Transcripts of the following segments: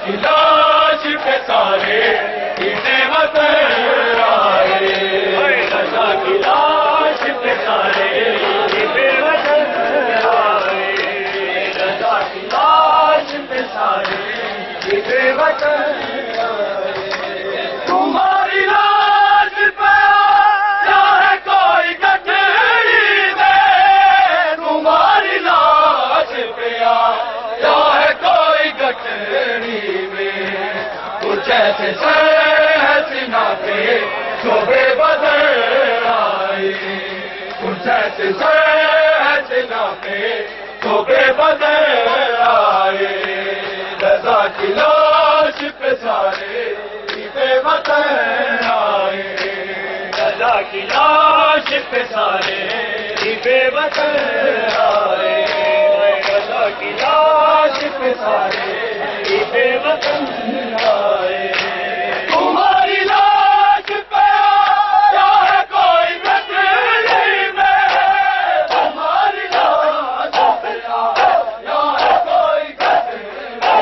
की लाश पे सारे इसे वतन आए, रजा की लाश पे सारे इसे वतन आए, रजा की लाश पे सारे इसे वतन आए। तुम्हारी लाश पे आया है कोई गठरी में, तुम्हारी लाश पे आया है कोई गठरी में, कुछ ऐसे सहसीना पे शोभे बदल आए, कुछ ऐसे सहसीना पे शोभे बदल आए, रजा की लाश पे सारे बेवतन आए, रजा की लाश पे सारे बेवतन आए, रजा की लाश पे सारे बेवतन आए। तुम्हारी लाश पे आया है कोई गठरी में, तुम्हारी लाश पे आया है कोई गठरी में,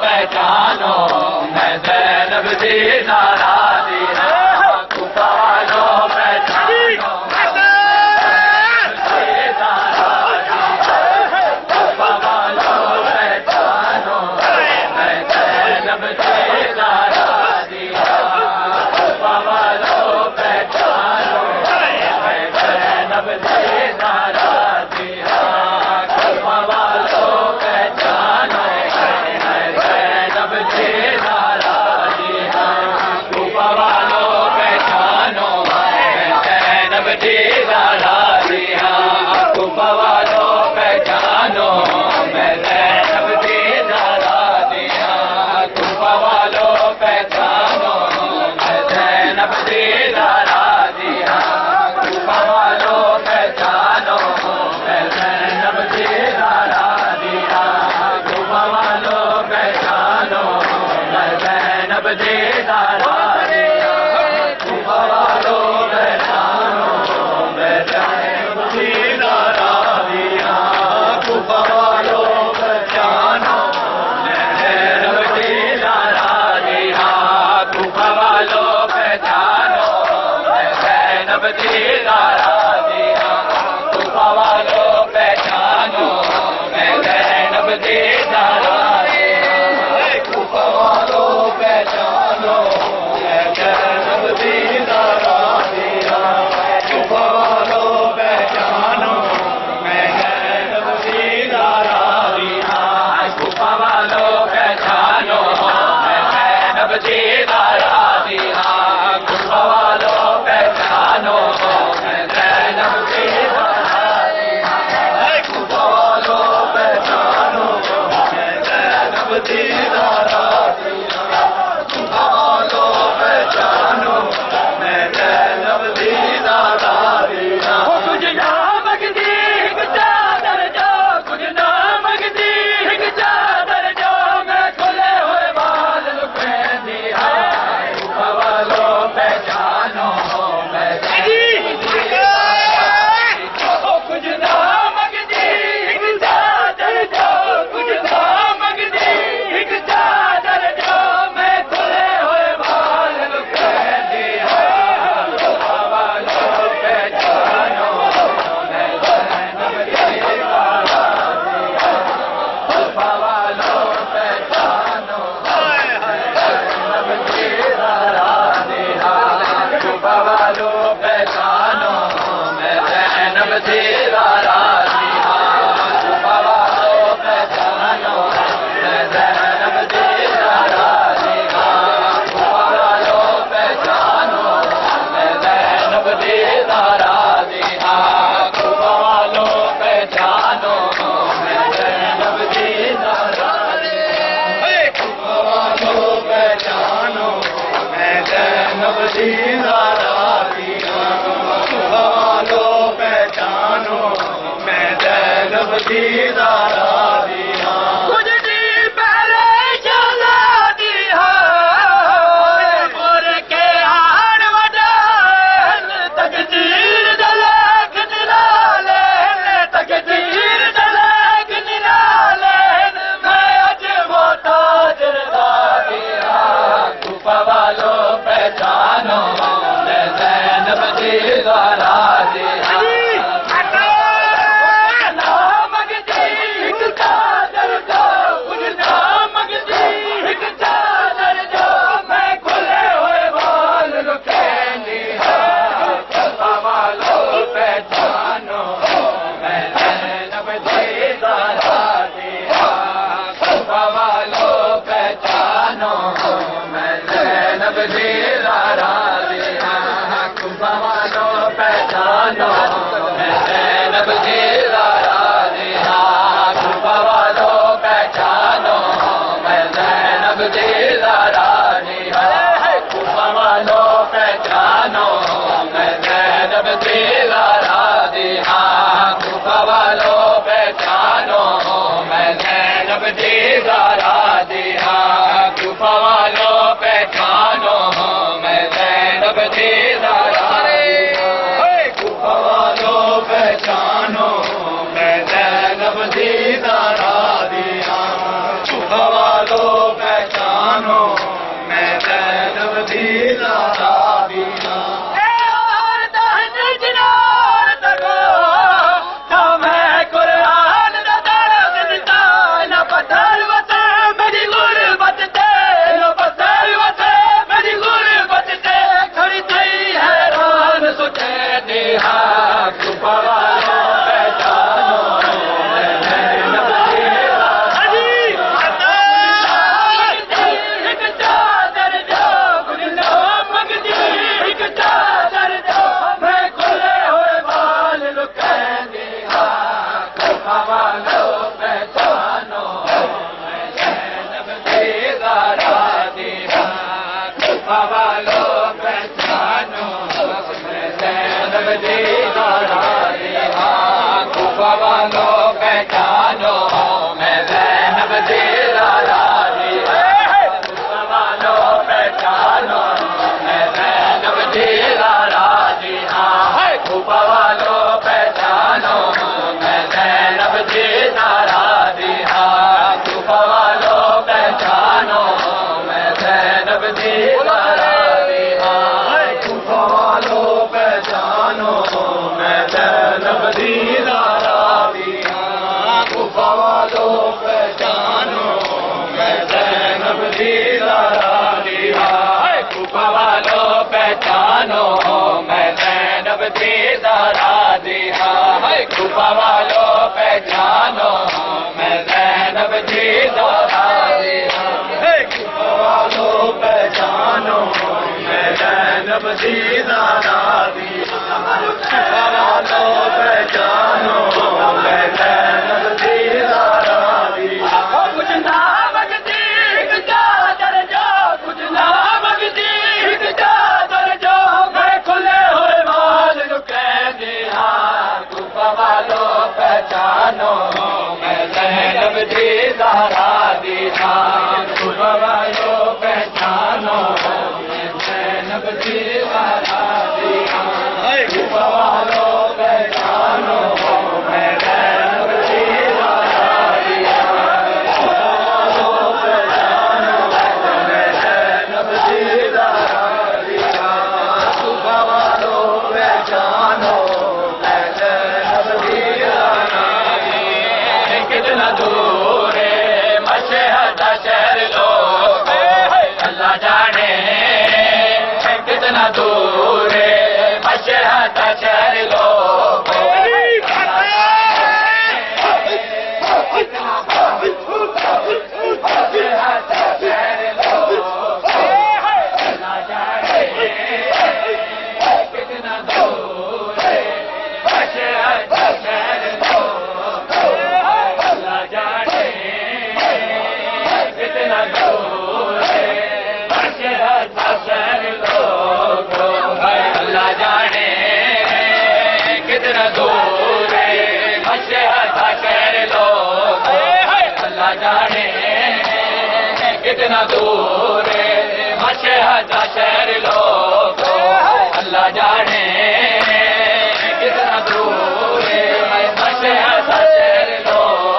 पहचानो मैं ज़ैनब दी नाराज़ी है, कुफा वालों पहचानो मैं ज़ैनब दी नाराज़ी है, कुफा वालों पहचानो मैं ज़ैनब दी नाराज़ी है, कुफा वालों पहचानो मैं ज़ैनब दी नाराज़ी है, कुफा वालों पहचानो ज़ैनब दी नाराज़ी। ज़ैनब दीदारा दिया कुफा वालों पहचानो मैं ज़ैनब दीदारा दिया कुफा वालों पहचानो मैं ज़ैनब दीदारा दिया कुफा वालों पहचानो मैं ज़ैनब दीदारा दिया कुफा वालों पहचानो मैं ज़ैनब दीदारा दिया कुफा वालों पहचानो मैं ज़ैनब दीदारा दिया कुफा वालों पहचानो मैं ज़ैनब दीदारा दिया कुफा वालों पहचानो मैं ज़ैनब दीदारा दिया कुछ नाम दी एक चादर जो कुछ नाम दी एक चादर जो मैं खुले हुए बाल लुके दिया कुफा वालों पहचानो मैं कुछ नाम दी एक चादर जो कुछ नाम दी एक चादर जो मैं खुले हुए बाल लुके दिया कुफा वालों पहचानो मैं ज़ैनब दीदारा दिया कुफा वालों पहचानो मैं ज़ैनब दीदारा दिया कुफा वालों पहचानो मैं ज़ैनब दीदारा दिया कुफा वालों पहचानो मैं ज़ैनब दीदारा दिया कुफा वालों पहचानो मैं ज़ैनब दीदारा दिया कुफा वालों पहचानो मैं ज़ैनब दीदारा दिया कुफा वालों पहचानो मैं ज़ैनब दीदारा दिया कुफा वालों पहचानो मैं ज़ैनब दीदारा दिया कुछ दिन पहले चला दिया और के हार वडान तकदीर दलाक निरालेन तकदीर दलाक निरालेन मैं अज मोहताज रज़ा दिया कुफा वालों पहचानो मैं ज़ैनब दीदारा दिया नाम दी एक चादर जो कुछ नाम दी एक चादर जो मैं खुले हुए बाल लुके दिया कुफा वालों पहचानो मैं ज़ैनब दीदारा दिया कुफा वालों पहचानो मैं ज़ैनब दीदारा दिया कुफा वालों पहचानो मैं ज़ैनब दीदारा दिया कुफा वालों पहचानो मैं ज़ैनब दीदारा दिया कुफा वालों पहचानो मैं ज़ैनब दीदारा दिया कुफा वालों पहचानो मैं ज़ैनब दीदारा दिया कुफा वालों पहचानो मैं ज़ैनब दीदारा दिया कुफा वालों पहचानो मैं ज़ैनब दीदारा दिया कुफा वालों पहचानो मैं ज़ैनब दीदारा दिया खड़ी थई है जी ज़हरा दी है कूफा वालों पहचानो मैं ज़ैनब जी ज़हरा दी है कूफा वालों पहचानो मैं ज़ैनब जी ज़हरा दी कूफा वालों पहचानो मैं ज़ैनब जी ज़हरा दी कुछ ना मंगती हिक चादर जो कुछ ना मंगती हिक चादर जो मैं खुले हुए बाल लुकैंदी हाँ कूफा वालों पहचानो मैं ज़ैनब जी ज़हरा दी हाँ कूफा वालों पहचानो मैं ज़ैनब जी ज़हरा दी हाँ कूफा वालों पहचानो मैं ज़ैनब जी ज़हरा दी कितना दूर मशहद शहर लोग अल्लाह जाने कितना दूर मशहद शहर लोग कितना दूर मशहद शहर लोग अल्लाह जाने कितना दूर मशहद शहर लोग अल्लाह जाने कितना दूर मशहद शहर लोग अल्लाह जाने कितना दूर मशहद शहर लोग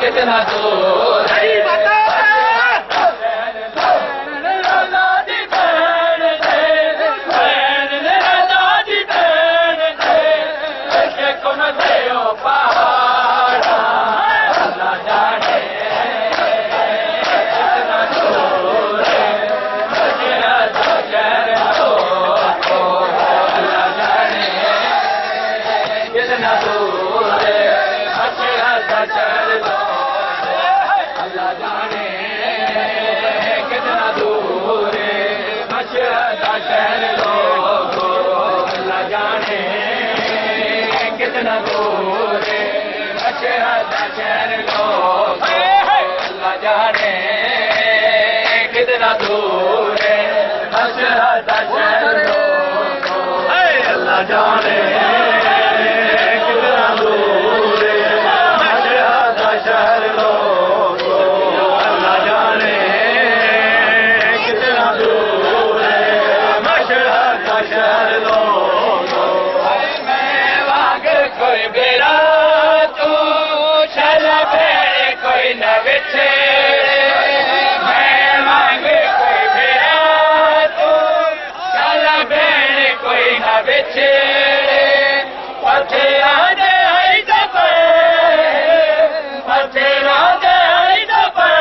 कितना दूर कितना दूर मशहद शहर लोग अल्लाह जाने कितना दूर मशहद शहर लोग अल्लाह जाने कितना दूर मशहद शहर लोग अल्लाह जाने कितना दूर मशहद शहर लोग कोई बेरा तू चल भेड़े कोई न बिछे मैं मांगे कोई बेरा तू चल भेड़े कोई न बिछे पथेरा दे आई दफे पथेरा दे आई दफे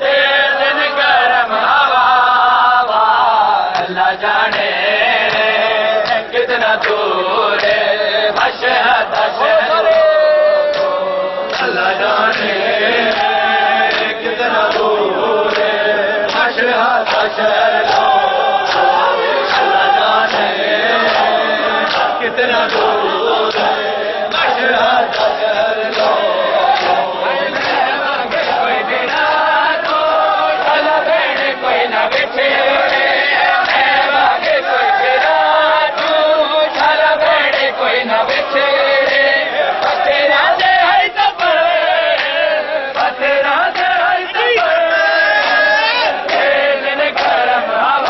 तेरे दिन गरम हवा अल्लाह जाने कितना दूर मशहद शहर अल्लाह जाने कितना दूर मशहद शहर अल्लाह जाने कितना दूर मशहद शहर कोई बिना तो चल भेड़े कोई न बिछे कोई न बिछे पथेरा दे आई दफे पथेरा दे आई दफे दिन गरम हवा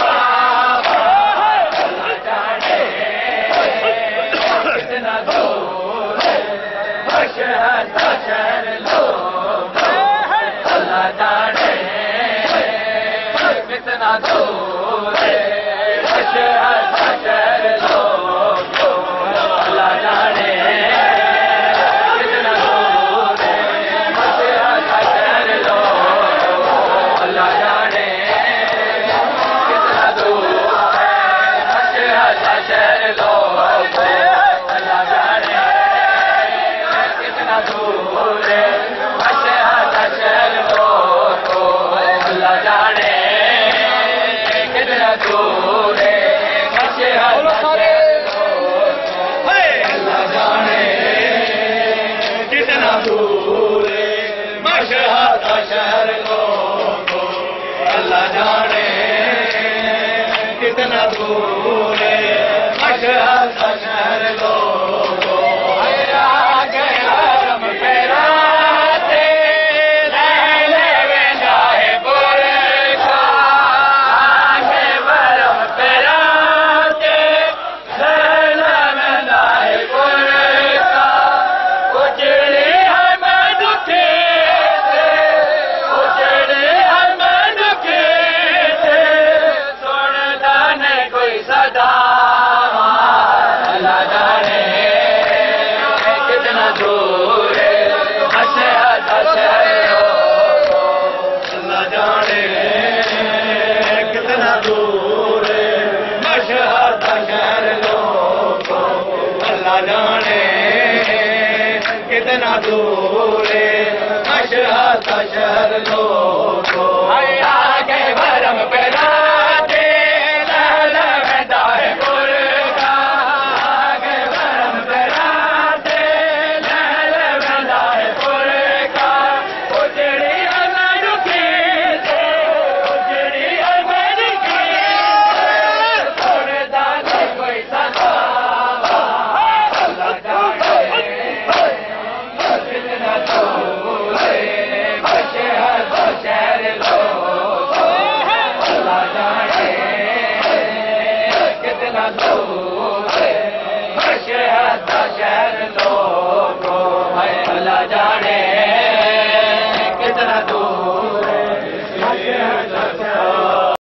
शहर लोगो अल्लाह जाने कितना दूर है मशहद शहर लोगो अल्लाह जाने कितना दूर है मशहद अल्लाह जाने कितना दूर है मशहद शहर लोगो अल्लाह जाने कितना दूर है मशहद शहर लोगो आगे हरम पेराते लैले वेंदा है बुरखा आगे हरम पेराते लैले वेंदा है बुरखा उजड़े हमें दुखे उजड़े हमें दुखे सुनता ने कोई सदा अल्लाह जाने कितना दूर है मशहद शहर लोगो अल्लाह जाने कितना दूर है मशहद शहर लोगो अल्लाह जाने कितना दूर है मशहद शहर लोगो आगे भरम पेराते लैले वेंदा है बुरखा आगे भरम पेराते लैले वेंदा है बुरखा उजड़ी हमें दुखी से उजड़ी हमें दुखी सुनता ने कोई सदा अल्लाह जाने कितना दूर है मशहद शहर लोगो अल्लाह जाने कितना दूर